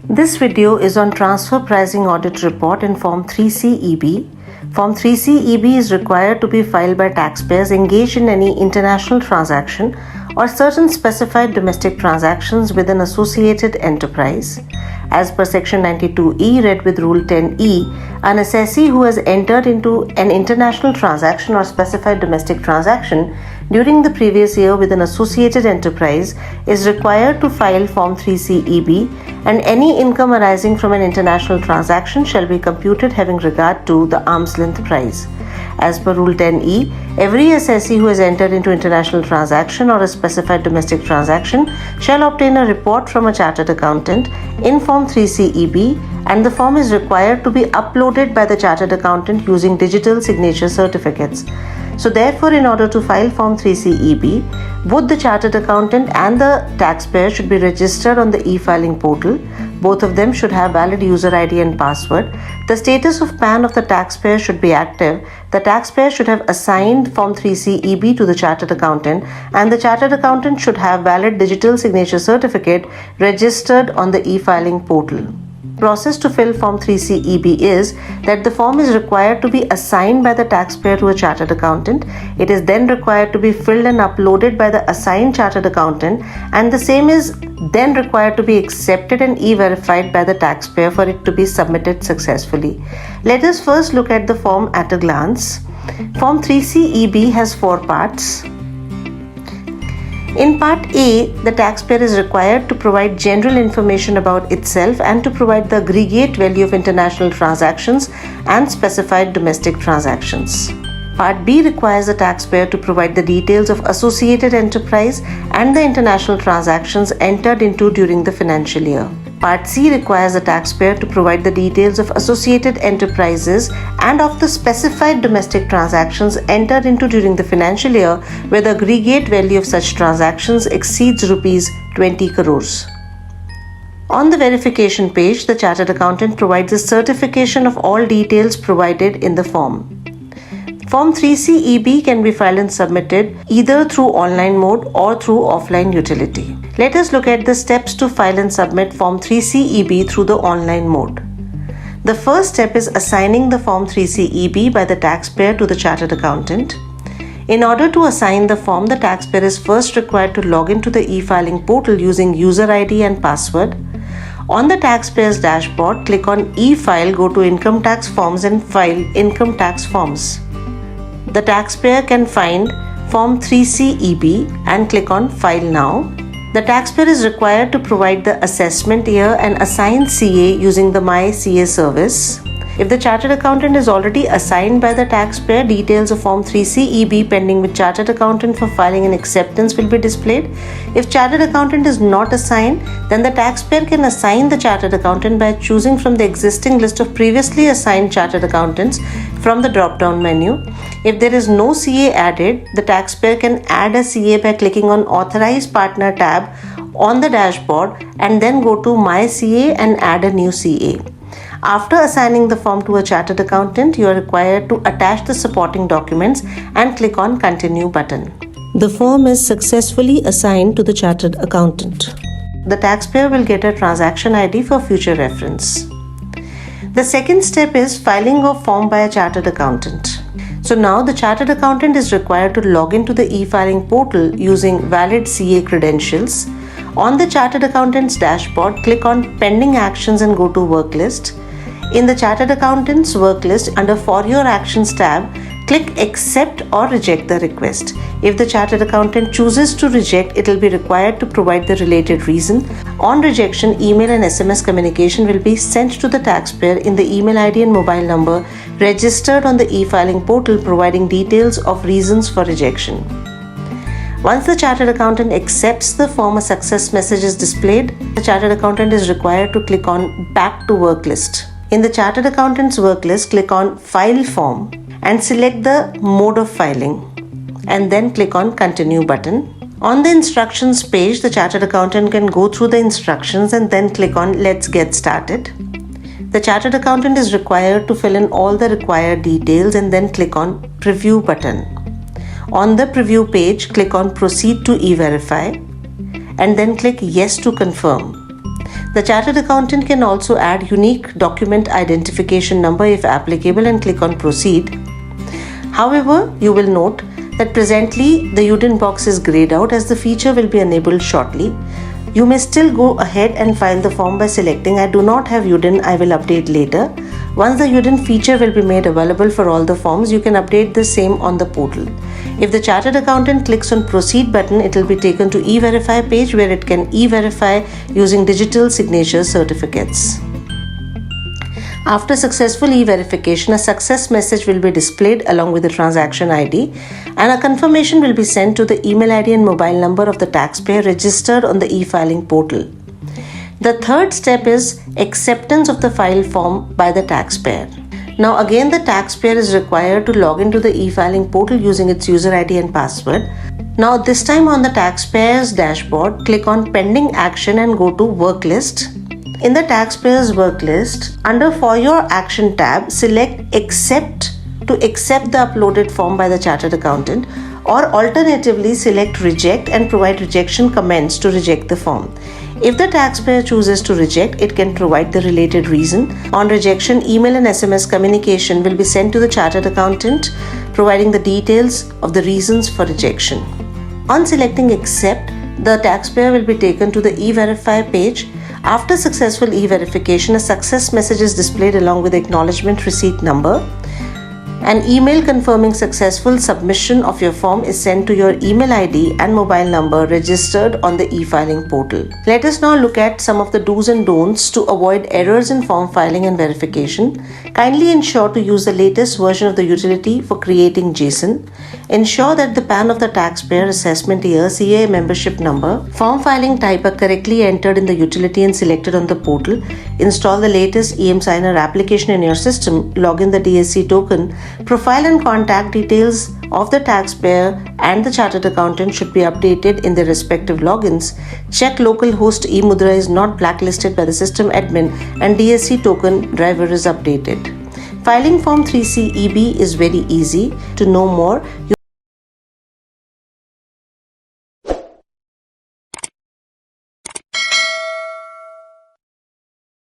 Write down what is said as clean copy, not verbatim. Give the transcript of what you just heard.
This video is on Transfer Pricing Audit Report in Form 3C-EB. Form 3C-EB is required to be filed by taxpayers engaged in any international transaction or certain specified domestic transactions with an associated enterprise. As per Section 92E read with Rule 10E, an assessee who has entered into an international transaction or specified domestic transaction during the previous year with an associated enterprise is required to file Form 3C-EB, and any income arising from an international transaction shall be computed having regard to the arm's length price. As per Rule 10E, every assessee who has entered into international transaction or a specified domestic transaction shall obtain a report from a chartered accountant in Form 3C-EB, and the form is required to be uploaded by the chartered accountant using digital signature certificates. So therefore, in order to file Form 3C-EB, both the chartered accountant and the taxpayer should be registered on the e-filing portal. Both of them should have valid user ID and password. The status of PAN of the taxpayer should be active. The taxpayer should have assigned Form 3C-EB to the chartered accountant, and the chartered accountant should have valid digital signature certificate registered on the e-filing portal. Process to fill Form 3C-EB is that the form is required to be assigned by the taxpayer to a chartered accountant. It is then required to be filled and uploaded by the assigned chartered accountant, and the same is then required to be accepted and e-verified by the taxpayer for it to be submitted successfully. Let us first look at the form at a glance. Form 3C-EB has 4 parts. In Part A, the taxpayer is required to provide general information about itself and to provide the aggregate value of international transactions and specified domestic transactions. Part B requires the taxpayer to provide the details of associated enterprise and the international transactions entered into during the financial year. Part C requires the taxpayer to provide the details of associated enterprises and of the specified domestic transactions entered into during the financial year where the aggregate value of such transactions exceeds Rs 20 crores. On the verification page, the chartered accountant provides a certification of all details provided in the form. Form 3C-EB can be filed and submitted either through online mode or through offline utility. Let us look at the steps to file and submit Form 3C-EB through the online mode. The first step is assigning the Form 3C-EB by the taxpayer to the chartered accountant. In order to assign the form, the taxpayer is first required to log into the e-filing portal using user ID and password. On the taxpayer's dashboard, click on e-file, go to Income Tax Forms and file Income Tax Forms. The taxpayer can find Form 3C-EB and click on File Now. The taxpayer is required to provide the assessment year and assign CA using the My CA service. If the chartered accountant is already assigned by the taxpayer, details of Form 3C-EB pending with chartered accountant for filing and acceptance will be displayed. If chartered accountant is not assigned, then the taxpayer can assign the chartered accountant by choosing from the existing list of previously assigned chartered accountants from the drop-down menu. If there is no CA added, the taxpayer can add a CA by clicking on Authorize Partner tab on the dashboard and then go to My CA and add a new CA. After assigning the form to a chartered accountant, you are required to attach the supporting documents and click on Continue button. The form is successfully assigned to the chartered accountant. The taxpayer will get a transaction ID for future reference. The second step is filing of form by a chartered accountant. So now the chartered accountant is required to log into the e-filing portal using valid CA credentials. On the chartered accountant's dashboard, click on Pending Actions and go to Work List. In the chartered accountant's work list, under For Your Actions tab, click Accept or Reject the request. If the chartered accountant chooses to reject, it will be required to provide the related reason. On rejection, email and SMS communication will be sent to the taxpayer in the email ID and mobile number registered on the e-filing portal, providing details of reasons for rejection. Once the chartered accountant accepts the form, a success message is displayed. The chartered accountant is required to click on Back to Work List. In the chartered accountant's work list, click on File Form and select the mode of filing and then click on Continue button. On the instructions page, the chartered accountant can go through the instructions and then click on Let's Get Started. The chartered accountant is required to fill in all the required details and then click on Preview button. On the preview page, click on Proceed to E-Verify and then click Yes to confirm. The chartered accountant can also add unique document identification number if applicable and click on proceed. However, you will note that presently the UDIN box is grayed out as the feature will be enabled shortly. You may still go ahead and file the form by selecting I do not have UDIN, I will update later. Once the UDIN feature will be made available for all the forms, you can update the same on the portal. If the chartered accountant clicks on proceed button, it will be taken to e-verify page where it can e-verify using digital signature certificates. After successful e-verification, a success message will be displayed along with the transaction ID, and a confirmation will be sent to the email ID and mobile number of the taxpayer registered on the e-filing portal. The third step is acceptance of the file form by the taxpayer. Now again, the taxpayer is required to log into the e-filing portal using its user ID and password. Now this time on the taxpayer's dashboard, click on pending action and go to work list. In the taxpayer's work list, under For Your Action tab, select Accept to accept the uploaded form by the chartered accountant, or alternatively select Reject and provide rejection comments to reject the form. If the taxpayer chooses to reject, it can provide the related reason. On rejection, email and SMS communication will be sent to the chartered accountant, providing the details of the reasons for rejection. On selecting Accept, the taxpayer will be taken to the e-verify page. After successful e-verification, a success message is displayed along with the acknowledgement receipt number. An email confirming successful submission of your form is sent to your email ID and mobile number registered on the e-filing portal. Let us now look at some of the do's and don'ts to avoid errors in form filing and verification. Kindly ensure to use the latest version of the utility for creating JSON. Ensure that the PAN of the taxpayer, assessment year, CA membership number, form filing type are correctly entered in the utility and selected on the portal. Install the latest emSigner application in your system. Log in the DSC token. Profile and contact details of the taxpayer and the chartered accountant should be updated in their respective logins. Check localhost eMudra is not blacklisted by the system admin and DSC token driver is updated. Filing Form 3C EB is very easy. To know more,